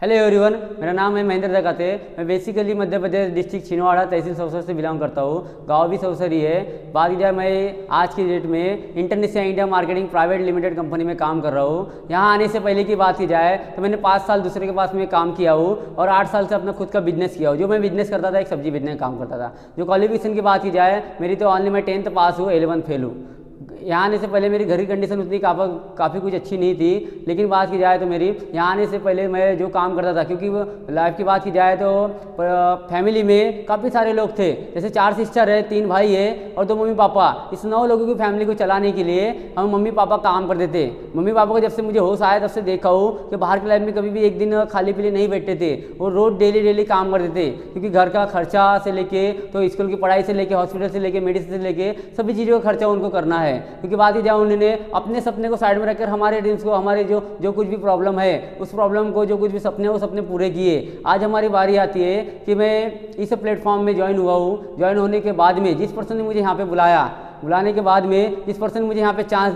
Hello everyone, मेरा नाम है महेंद्र दकाते। मैं बेसिकली मध्य प्रदेश डिस्ट्रिक्ट छिंदवाड़ा तहसील सौसर से बिलोंग करता हूँ। गांव भी सौसर ही है। बात की जाए, मैं आज की डेट में international India marketing private limited company में काम कर रहा हूँ। यहाँ आने से पहले की बात की जाए तो मैंने 5 साल दूसरे के पास में काम किया हूँ और 8 साल से अपना खुद का बिजनेस किया हूँ। जो मैं बिजनेस करता था, एक सब्जी बिजनेस काम करता था। जो क्वालिफिकेशन की बात की जाए, मेरी तो ऑनली मैं 10th पास हूँ, 11th फेल हूँ। यहाँ आने से पहले मेरी घर की कंडीशन उतनी काफ़ी कुछ अच्छी नहीं थी, लेकिन बात की जाए तो मेरी यहाँ आने से पहले मैं जो काम करता था, क्योंकि वो लाइफ की बात की जाए तो फैमिली में काफ़ी सारे लोग थे। जैसे 4 सिस्टर है, 3 भाई है और 2 मम्मी पापा। इस 9 लोगों की फैमिली को चलाने के लिए हम मम्मी पापा काम करते थे। मम्मी पापा को जब से मुझे होश आया तब से देखा हूँ कि बाहर की लाइफ में कभी भी एक दिन खाली पीली नहीं बैठते थे। वो रोज डेली काम करते थे, क्योंकि घर का खर्चा से लेके तो स्कूल की पढ़ाई से लेके हॉस्पिटल से लेके मेडिसिन से लेके सभी चीज़ों का खर्चा उनको करना है। क्योंकि बात ही जाए, उन्होंने अपने सपने को साइड में रखकर हमारे ड्रीम्स को, हमारे जो कुछ भी प्रॉब्लम है, उस प्रॉब्लम को, जो कुछ भी सपने, वो सपने पूरे किए। आज हमारी बारी आती है कि मैं इस प्लेटफॉर्म में ज्वाइन हुआ हूँ। ज्वाइन होने के बाद में जिस पर्सन ने मुझे यहाँ पे बुलाने के बाद में जिस पर्सन ने मुझे यहाँ पे चांस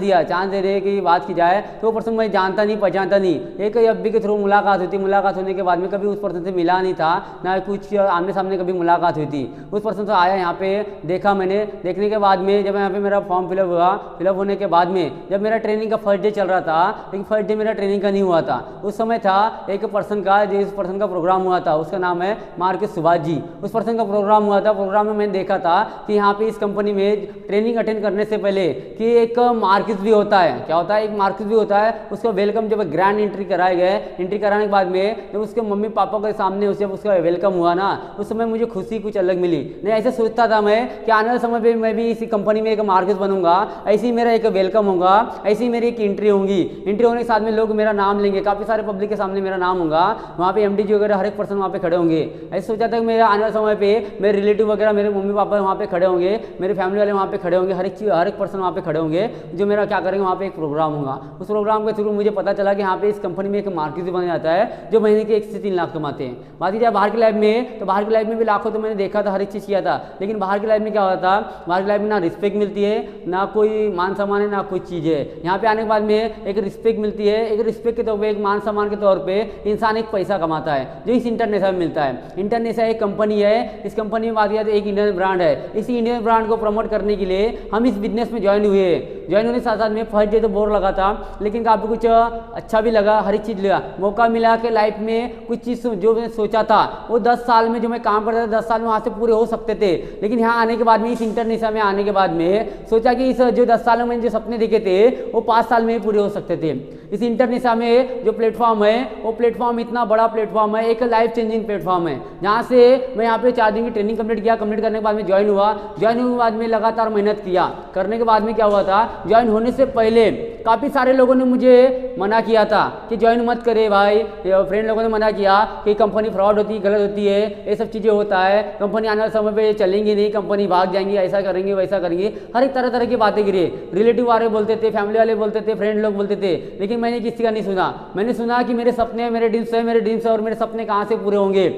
देने की बात की जाए तो वो पर्सन मैं जानता नहीं, पहचानता नहीं। एक एफबी के थ्रू मुलाकात हुई थी। मुलाकात होने के बाद में कभी उस पर्सन से मिला नहीं था, ना कुछ आमने सामने कभी मुलाकात हुई थी। उस पर्सन से आया, यहाँ पे देखा मैंने। देखने के बाद में जब यहाँ पे मेरा फॉर्म फिलअप हुआ, फिलअप होने के बाद में जब मेरा ट्रेनिंग का फर्स्ट डे चल रहा था, लेकिन फर्स्ट डे मेरा ट्रेनिंग का नहीं हुआ था। उस समय था एक पर्सन का, जिस पर्सन का प्रोग्राम हुआ था, उसका नाम है मार्केट सुभाष जी। उस पर्सन का प्रोग्राम हुआ था। प्रोग्राम में मैंने देखा था कि यहाँ पे इस कंपनी में ट्रेनिंग अटेंड करने से पहले कि एक मार्केट भी होता है। क्या होता है? एक मार्केट भी होता है। उसका वेलकम जब ग्रैंड एंट्री कराए गए, एंट्री कराने के बाद में जब उसके मम्मी पापा के सामने जब उसका वेलकम हुआ ना, उस समय मुझे खुशी कुछ अलग मिली। नहीं, ऐसे सोचता था मैं कि आने वाले समय पे मैं भी इसी कंपनी में एक मार्केट बनूंगा, ऐसे ही मेरा एक वेलकम होगा, ऐसी ही मेरी एक एंट्री होगी। एंट्री होने के साथ में लोग मेरा नाम लेंगे, काफ़ी सारे पब्लिक के सामने मेरा नाम होगा। वहाँ पे एमडी जी वगैरह हर एक पर्सन वहाँ पे खड़े होंगे। ऐसे सोचा था कि मेरा आने वाले समय पे मेरे रिलेटिव वगैरह, मेरे मम्मी पापा वहाँ पे खड़े होंगे, मेरे फैमिली वाले वहाँ पे खड़े होंगे, हर एक पर्सन वहाँ पे खड़े होंगे, जो मेरा क्या करेंगे, वहाँ पे एक प्रोग्राम होगा। उस प्रोग्राम के थ्रू मुझे पता चला कि यहाँ पे इस कंपनी में एक मार्केट बन जाता है, जो महीने के 1 से 3 लाख कमाते हैं। बात की जाए बाहर की लाइफ में, तो बाहर की लाइफ में भी लाखों तो मैंने देखा था, हर एक चीज़ किया था। लेकिन बाहर की लाइफ में क्या होता था? बाहर की लाइफ में ना रिस्पेक्ट मिलती है, ना कोई मान सम्मान है, ना कोई चीज़ है। यहाँ पे आने के बाद में एक रिस्पेक्ट मिलती है। एक रिस्पेक्ट के तौर पर, एक मान सम्मान के तौर पर इंसान एक पैसा कमाता है, जो इस इंटरनेशनल में मिलता है। इंटरनेशनल एक कंपनी है। इस कंपनी में बात किया तो एक इंडियन ब्रांड है। इसी इंडियन ब्रांड को प्रमोट करने के लिए हम इस बिजनेस में ज्वाइन हुए। ज्वाइन होने के साथ साथ में फर्स्ट डे तो बोर लगा था, लेकिन काफ़ी कुछ अच्छा भी लगा, हर एक चीज़ लगा। मौका मिला कि लाइफ में कुछ चीज़ जो मैंने सोचा था वो 10 साल में जो मैं काम करता था, 10 साल में वहाँ से पूरे हो सकते थे। लेकिन यहाँ आने के बाद में, इस इंटरनेशनल में आने के बाद में सोचा कि इस जो 10 सालों में जो सपने देखे थे वो 5 साल में ही पूरे हो सकते थे। इस इंटरनेशनल में जो प्लेटफॉर्म है, वो प्लेटफॉर्म इतना बड़ा प्लेटफॉर्म है, एक लाइफ चेंजिंग प्लेटफॉर्म है। जहाँ से मैं यहाँ पे 4 दिन की ट्रेनिंग कंप्लीट किया। कंप्लीट करने के बाद में ज्वाइन हुआ। ज्वाइन होने के बाद में लगातार मेहनत किया। करने के बाद में क्या हुआ था, ज्वाइन होने से पहले काफ़ी सारे लोगों ने मुझे मना किया था कि ज्वाइन मत करे भाई। फ्रेंड लोगों ने मना किया कि कंपनी फ्रॉड होती है, गलत होती है, ये सब चीज़ें होता है, कंपनी आने वाले समय पे चलेंगी नहीं, कंपनी भाग जाएंगी, ऐसा करेंगे वैसा करेंगे, हर एक तरह की बातें गिरी। रिलेटिव वाले बोलते थे, फैमिली वाले बोलते थे, फ्रेंड लोग बोलते थे, लेकिन मैंने किसी का नहीं सुना। मैंने सुना कि मेरे सपने, मेरे ड्रीम्स है, मेरे ड्रीम्स है, और मेरे सपने कहाँ से पूरे होंगे।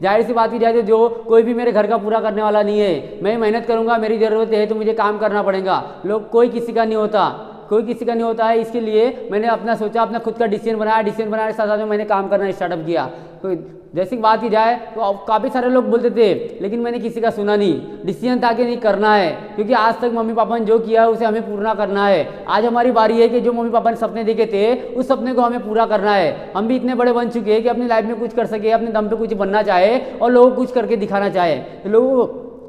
जाहिर सी बात की जाए तो जो कोई भी मेरे घर का पूरा करने वाला नहीं है। मैं मेहनत करूंगा, मेरी ज़रूरत है तो मुझे काम करना पड़ेगा। कोई किसी का नहीं होता, कोई किसी का नहीं होता है। इसके लिए मैंने अपना सोचा, अपना खुद का डिसीजन बनाया। डिसीजन बनाने के साथ साथ में मैंने काम करना स्टार्टअप किया। तो जैसी बात की जाए तो काफ़ी सारे लोग बोलते थे, लेकिन मैंने किसी का सुना नहीं। डिसीजन था कि नहीं करना है, क्योंकि आज तक मम्मी पापा ने जो किया है उसे हमें पूरा करना है। आज हमारी बारी है कि जो मम्मी पापा ने सपने देखे थे, उस सपने को हमें पूरा करना है। हम भी इतने बड़े बन चुके हैं कि अपनी लाइफ में कुछ कर सके, अपने दम पे कुछ बनना चाहे और लोगों को कुछ करके दिखाना चाहे।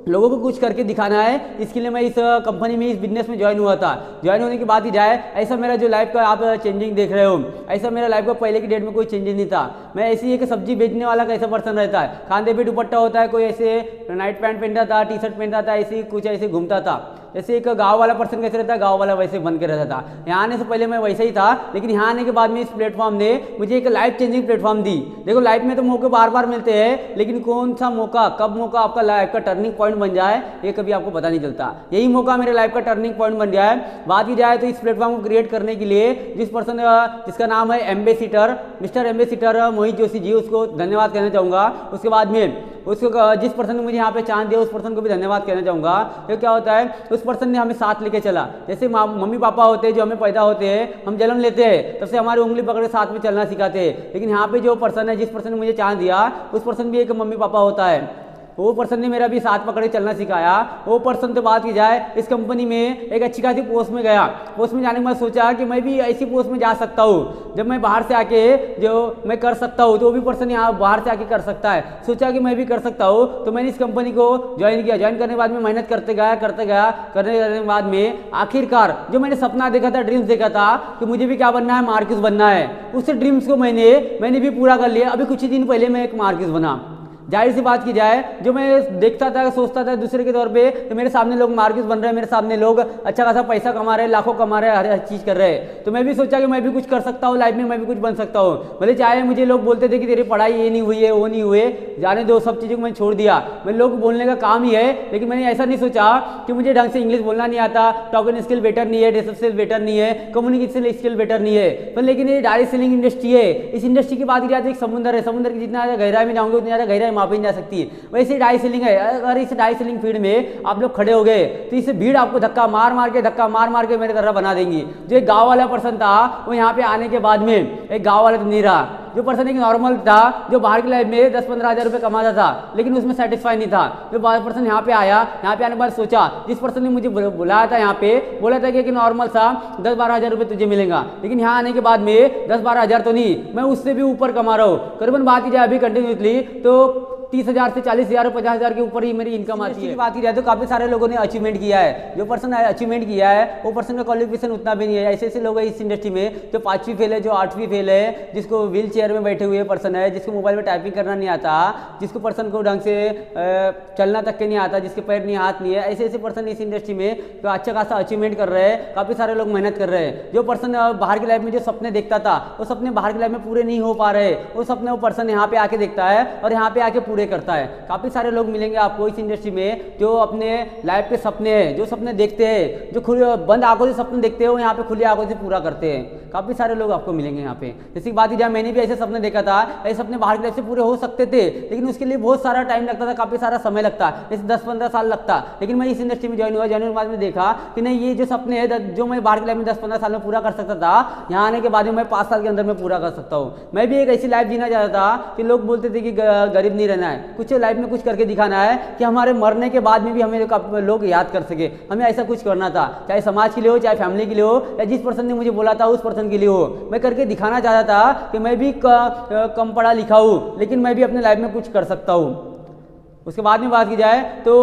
लोगों को कुछ करके दिखाना है। इसके लिए मैं इस कंपनी में, इस बिजनेस में ज्वाइन हुआ था। ज्वाइन होने की बात ही जाए, ऐसा मेरा जो लाइफ का आप चेंजिंग देख रहे हो, ऐसा मेरा लाइफ का पहले की डेट में कोई चेंजेस नहीं था। मैं ऐसी एक सब्जी बेचने वाला कैसा पर्सन रहता है, खांदे पे दुपट्टा होता है, कोई ऐसे नाइट पैंट पहनता था, टी शर्ट पहनता था, ऐसे कुछ ऐसे घूमता था। जैसे एक गांव वाला पर्सन कैसे रहता है, गांव वाला वैसे बन के रहता था। यहाँ आने से पहले मैं वैसे ही था, लेकिन यहाँ आने के बाद में इस प्लेटफॉर्म ने मुझे एक लाइफ चेंजिंग प्लेटफॉर्म दी। देखो, लाइफ में तो मौके बार बार मिलते हैं, लेकिन कौन सा मौका, कब मौका आपका लाइफ का टर्निंग पॉइंट बन जाए, ये कभी आपको पता नहीं चलता। यही मौका मेरे लाइफ का टर्निंग पॉइंट बन गया है। बात की जाए तो इस प्लेटफॉर्म को क्रिएट करने के लिए जिस पर्सन, जिसका नाम है एम्बेसिडर, मिस्टर एम्बेसिडर मोहित जोशी जी, उसको धन्यवाद कहना चाहूँगा। उसके बाद में उसको जिस पर्सन ने मुझे यहाँ पे चांस दिया उस पर्सन को भी धन्यवाद कहना चाहूँगा। तो क्या होता है, उस पर्सन ने हमें साथ लेके चला। जैसे मम्मी पापा होते हैं जो हमें पैदा होते हैं, हम जन्म लेते हैं, तब से हमारी उंगली पकड़ के साथ में चलना सिखाते हैं। लेकिन यहाँ पे जो पर्सन है, जिस पर्सन ने मुझे चांस दिया, उस पर्सन भी एक मम्मी पापा होता है। वो पर्सन ने मेरा भी साथ पकड़े चलना सिखाया। वो पर्सन तो बात की जाए, इस कंपनी में एक अच्छी खासी पोस्ट में गया। पोस्ट में जाने के बाद सोचा कि मैं भी ऐसी पोस्ट में जा सकता हूँ, जब मैं बाहर से आके जो मैं कर सकता हूँ, तो वो भी पर्सन यहाँ बाहर से आके कर सकता है। सोचा कि मैं भी कर सकता हूँ, तो मैंने इस कंपनी को ज्वाइन किया। ज्वाइन करने के बाद में मेहनत करते गया करने के बाद में आखिरकार जो मैंने सपना देखा था, ड्रीम्स देखा था कि मुझे भी क्या बनना है, मार्किस बनना है, उस ड्रीम्स को मैंने भी पूरा कर लिया। अभी कुछ ही दिन पहले मैं एक मार्किस बना। जाहिर सी बात की जाए, जो मैं देखता था, सोचता था दूसरे के तौर पे, तो मेरे सामने लोग मार्किस बन रहे हैं, मेरे सामने लोग अच्छा खासा पैसा कमा रहे हैं, लाखों कमा रहे हैं, हर चीज़ कर रहे हैं। तो मैं भी सोचा कि मैं भी कुछ कर सकता हूँ लाइफ में, मैं भी कुछ बन सकता हूँ। भले चाहे मुझे लोग बोलते थे कि तेरी पढ़ाई ये नहीं हुई है, वो नहीं हुए, जाने दो, सब चीज़ों को मैंने छोड़ दिया। मैं लोग बोलने का काम ही है, लेकिन मैंने ऐसा नहीं सोचा कि मुझे ढंग से इंग्लिश बोलना नहीं आता, टॉकिंग स्किल बेटर नहीं है, डिस्कशन स्किल बेटर नहीं है, कम्युनिकेशन स्किल बेटर नहीं है। पर लेकिन ये डायरेक्ट सेलिंग इंडस्ट्री है। इस इंडस्ट्री की बात की जाए तो एक समुंदर है, समुंदर की जितना ज़्यादा गहराई में जाऊँगे उतनी ज़्यादा गहराई मापी नहीं जा सकती है। वैसे डाई सेलिंग है। अगर इस डाई सेलिंग फील्ड में आप लोग खड़े हो गए तो इस भीड़ आपको धक्का मार मार के मेरे तरह बना देंगी। जो एक गांव वाला पर्सन था, वो यहाँ पे आने के बाद में एक गांव वाला तो नहीं रहा। जो पर्सन एक नॉर्मल था, जो बाहर की लाइफ में 10-15 हज़ार रुपये कमाता था, लेकिन उसमें सेटिस्फाई नहीं था। जो पर्सन यहाँ पे आया, यहाँ पे आने के बाद सोचा, जिस पर्सन ने मुझे बुलाया था यहाँ पे, बोला था कि नॉर्मल सा 10-12 हज़ार रुपये तुझे मिलेगा, लेकिन यहाँ आने के बाद में 10-12 हज़ार तो नहीं, मैं उससे भी ऊपर कमा रहा हूँ। करीबन बात की जाए अभी कंटिन्यूसली तो 30,000 से 40,000 50,000 के ऊपर ही मेरी इनकम आती है। बात की जाए तो काफ़ी सारे लोगों ने अचीवमेंट किया है। जो पर्सन अचीवमेंट किया है वो पर्सन का क्वालिफिकेशन उतना भी नहीं है। ऐसे ऐसे लोग हैं इस इंडस्ट्री में जो 5वीं फेल है, जो 8वीं फेल है, जिसको व्हील चेयर में बैठे हुए पर्सन है, जिसको मोबाइल में टाइपिंग करना नहीं आता, जिसको पर्सन को ढंग से चलना तक के नहीं आता, जिसके पैर नहीं हाथ नहीं है, ऐसे ऐसे पर्सन इस इंडस्ट्री में तो अच्छा खासा अचीवमेंट कर रहे हैं। काफ़ी सारे लोग मेहनत कर रहे हैं। जो पर्सन बाहर की लाइफ में जो सपने देखता था, वो सपने बाहर की लाइफ में पूरे नहीं हो पा रहे, वो सपने वो पर्सन यहाँ पे आके देखता है और यहाँ पे आके पूरे करता है। काफ़ी सारे लोग मिलेंगे आपको इस इंडस्ट्री में जो अपने लाइफ के सपने हैं, जो सपने देखते हैं, जो बंद आंखों से सपने देखते हैं, वो यहाँ पे खुली आंखों से पूरा करते हैं। काफ़ी सारे लोग आपको मिलेंगे यहाँ पे। जैसे की बात की जाए, मैंने भी ऐसे सपने देखा था, ऐसे सपने बाहर की लाइफ से पूरे हो सकते थे, लेकिन उसके लिए बहुत सारा टाइम लगता था, काफ़ी सारा समय लगता, जैसे 10-15 साल लगता। लेकिन मैं इस इंडस्ट्री में ज्वाइन होने के बाद में देखा कि नहीं, ये जो सपने हैं जो मैं बाहर की लाइफ में 10-15 साल में पूरा कर सकता था, यहाँ आने के बाद में मैं 5 साल के अंदर में पूरा कर सकता हूँ। मैं भी एक ऐसी लाइफ जीना चाहता था कि लोग बोलते थे कि गरीब नहीं रहना है, कुछ लाइफ में कुछ करके दिखाना है कि हमारे मरने के बाद में भी हमें लोग याद कर सके। हमें ऐसा कुछ करना था, चाहे समाज के लिए हो, चाहे फैमिली के लिए हो, या जिस पर्सन ने मुझे बोला था उस पर्सन के लिए हो। मैं करके दिखाना चाहता था कि मैं भी कम पढ़ा लिखा हूँ, लेकिन मैं भी अपने लाइफ में कुछ कर सकता हूँ। उसके बाद में बात की जाए तो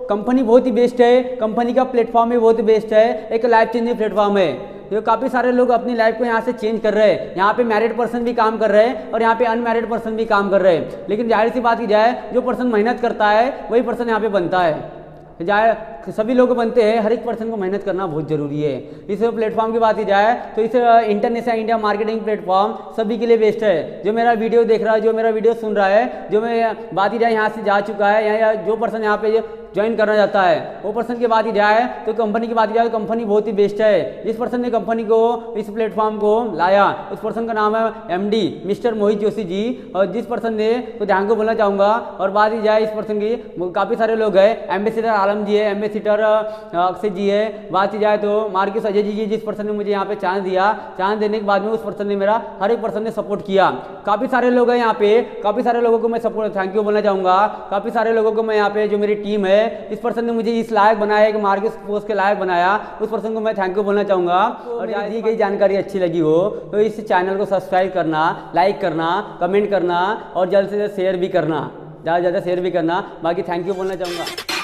कंपनी बहुत ही बेस्ट है, कंपनी का प्लेटफॉर्म भी बहुत ही बेस्ट है, एक लाइफ चेंजिंग प्लेटफॉर्म है। जो काफ़ी सारे लोग अपनी लाइफ को यहाँ से चेंज कर रहे हैं। यहाँ पे मैरिड पर्सन भी काम कर रहे हैं और यहाँ पे अनमैरिड पर्सन भी काम कर रहे हैं। लेकिन जाहिर सी बात की जाए, जो पर्सन मेहनत करता है वही पर्सन यहाँ पे बनता है। जाए सभी लोग बनते हैं, हर एक पर्सन को मेहनत करना बहुत जरूरी है। इस प्लेटफॉर्म की बात की जाए तो इस इंटरनेशनल इंडिया मार्केटिंग प्लेटफॉर्म सभी के लिए बेस्ट है। जो मेरा वीडियो देख रहा है, जो मेरा वीडियो सुन रहा है, जो मैं बात की जाए यहाँ से जा चुका है, या जो पर्सन यहाँ पे ज्वाइन करना चाहता है, वो पर्सन की बात की जाए तो कंपनी की बात की जाए तो कंपनी बहुत ही बेस्ट है। जिस पर्सन ने कंपनी को, इस प्लेटफॉर्म को लाया, उस पर्सन का नाम है MD मिस्टर मोहित जोशी जी। और जिस पर्सन ने तो ध्यान को बोलना चाहूँगा। और बात की जाए इस पर्सन की, काफ़ी सारे लोग हैं। एम्बेसडर आलम जी है, एम्बेसडर अक्षय जी है। बात की जाए तो मार्किस अजय जी, जिस पर्सन ने मुझे यहाँ पे चांस दिया, चांस देने के बाद में उस पर्सन ने मेरा हर एक पर्सन ने सपोर्ट किया। काफ़ी सारे लोग हैं यहाँ पे, काफ़ी सारे लोगों को मैं सपोर्ट थैंक यू बोलना चाहूँगा। काफ़ी सारे लोगों को मैं यहाँ पे, जो मेरी टीम है, इस पर्सन ने मुझे इस लायक बनाया, एक मार्किस पोस्ट के लायक बनाया, उस पर्सन को मैं थैंक यू बोलना चाहूँगा। और दी गई जानकारी अच्छी लगी हो तो इस चैनल को सब्सक्राइब करना, लाइक करना, कमेंट करना और जल्द से जल्द शेयर भी करना, ज़्यादा से ज़्यादा शेयर भी करना। बाकी थैंक यू बोलना चाहूँगा।